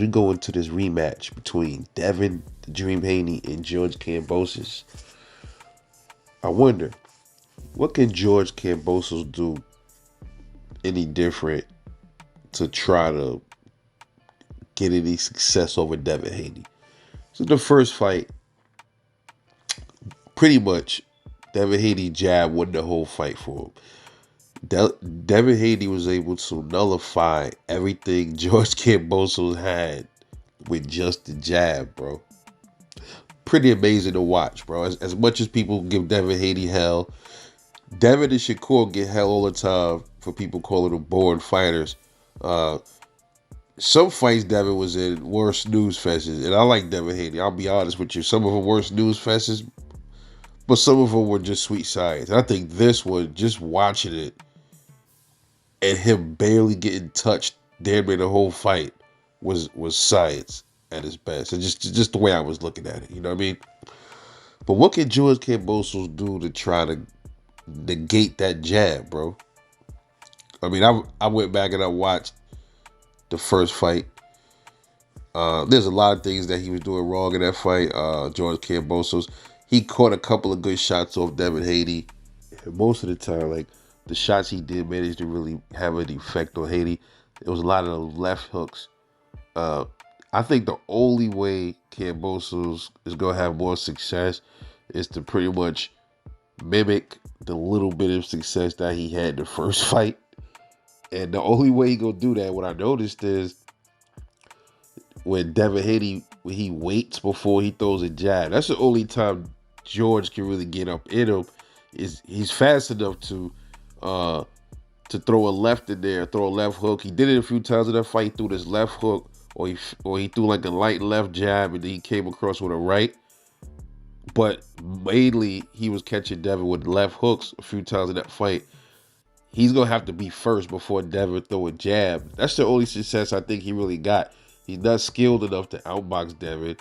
as we go into this rematch between Devin the Dream Haney and George Kambosos, I wonder, what can George Kambosos do any different to try to get any success over Devin Haney? So the first fight, pretty much, Devin Haney jab won the whole fight for him. Devin Haney was able to nullify everything George Kambosos had with just the jab, bro. Pretty amazing to watch, bro. As much as people give Devin Haney hell, Devin and Shakur get hell all the time for people calling them boring fighters. Uh, some fights Devin was in were snooze fests, and I like Devin Haney. I'll be honest with you. Some of them were snooze fests, but some of them were just sweet science. I think this one, just watching it, and him barely getting touched damn near the whole fight was science at its best. And just the way I was looking at it, you know what I mean? But what can George Kambosos do to try to negate that jab, bro? I mean, I went back and I watched the first fight. There's a lot of things that he was doing wrong in that fight. George Kambosos, he caught a couple of good shots off Devin Haney. And most of the time, like, the shots he did manage to really have an effect on Haney. It was a lot of those left hooks. I think the only way Kambosos is going to have more success is to pretty much mimic the little bit of success that he had in the first fight. And the only way he going to do that, what I noticed is when Devin Haney, when he waits before he throws a jab. That's the only time George can really get up in him. Is he's fast enough to throw a left in there, throw a left hook. He did it a few times in that fight. He threw this left hook, or he threw like a light left jab, and then he came across with a right. But mainly, he was catching Devin with left hooks a few times in that fight. He's going to have to be first before Devin throw a jab. That's the only success I think he really got. He's not skilled enough to outbox Devin.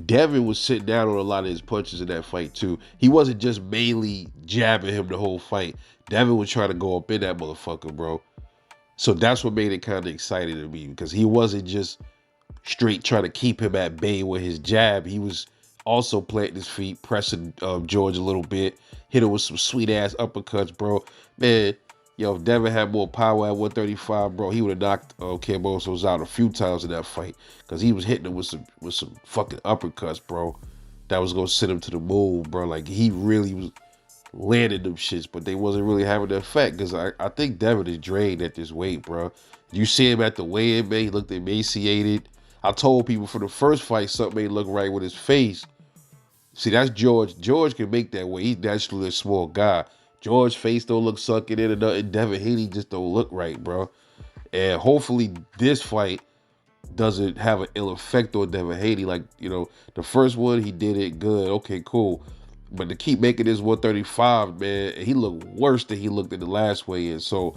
Devin was sitting down on a lot of his punches in that fight, too. He wasn't just mainly jabbing him the whole fight. Devin was trying to go up in that motherfucker, bro. So that's what made it kind of exciting to me, because he wasn't just straight trying to keep him at bay with his jab. He was also planting his feet, pressing George a little bit, hit him with some sweet-ass uppercuts, bro. Man, yo, if Devin had more power at 135, bro, he would have knocked Kambosos out a few times in that fight, because he was hitting him with some fucking uppercuts, bro, that was going to send him to the moon, bro. Like, he really was landing them shits, but they wasn't really having the effect, because I think Devin is drained at this weight, bro. You see him at the weigh-in, man, he looked emaciated. I told people for the first fight, something ain't look right with his face. See, that's George. George can make that weight. He's naturally a small guy. George's face don't look sunken in, and Devin Haney just don't look right, bro. And hopefully this fight doesn't have an ill effect on Devin Haney. Like, you know, the first one, he did it good. Okay, cool. But to keep making this 135, man, he looked worse than he looked in the last weigh-in. So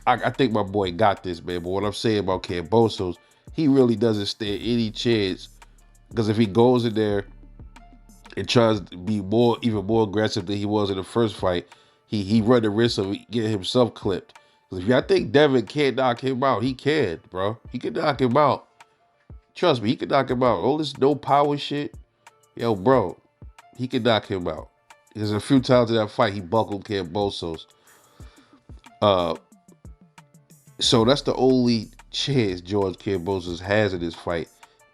I think my boy got this, man. But what I'm saying about Kambosos, he really doesn't stand any chance, because if he goes in there and tries to be even more aggressive than he was in the first fight, he run the risk of getting himself clipped. Because if y'all think Devin can't knock him out, he can, bro. He can knock him out. Trust me, he can knock him out. All this no power shit, yo, bro, he can knock him out. There's a few times in that fight he buckled Kambosos. So that's the only chance George Kambosos has in this fight,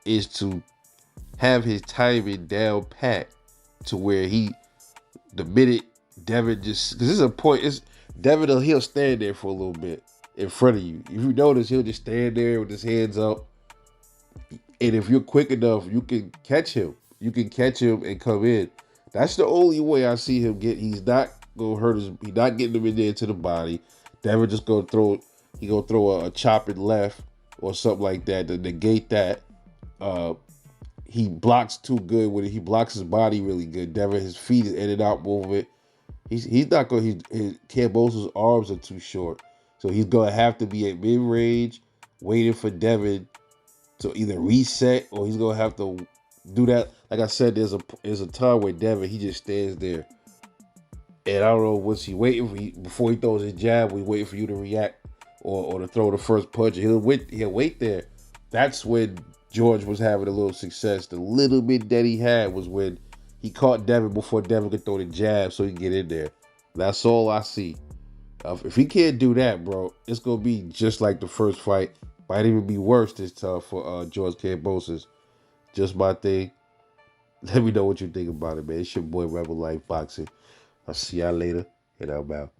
is to have his timing down pat to where the minute Devin just, because this is a point, Devin, he'll stand there for a little bit in front of you. If you notice, he'll just stand there with his hands up. And if you're quick enough, you can catch him. You can catch him and come in. That's the only way I see him get. He's not gonna hurt his. He's not getting him in there to the body. Devin just gonna throw. He gonna throw a chopping left or something like that to negate that. He blocks too good with it. He blocks his body really good. Devin, his feet is in and out movement. He's not going. His Kambosos' arms are too short, so he's gonna have to be at mid range, waiting for Devin to either reset, or he's gonna have to do that. Like I said, there's a time where Devin, he just stands there, and I don't know, what's he waiting for before he throws his jab? We waiting for you to react or to throw the first punch. He'll wait there. That's when George was having a little success. The little bit that he had was when he caught Devin before Devin could throw the jab so he could get in there. That's all I see. If he can't do that, bro, it's gonna be just like the first fight. Might even be worse this time for George Kambosos. Just my thing. Let me know what you think about it, man. It's your boy Rebel Life Boxing. I'll see y'all later, and I'm out.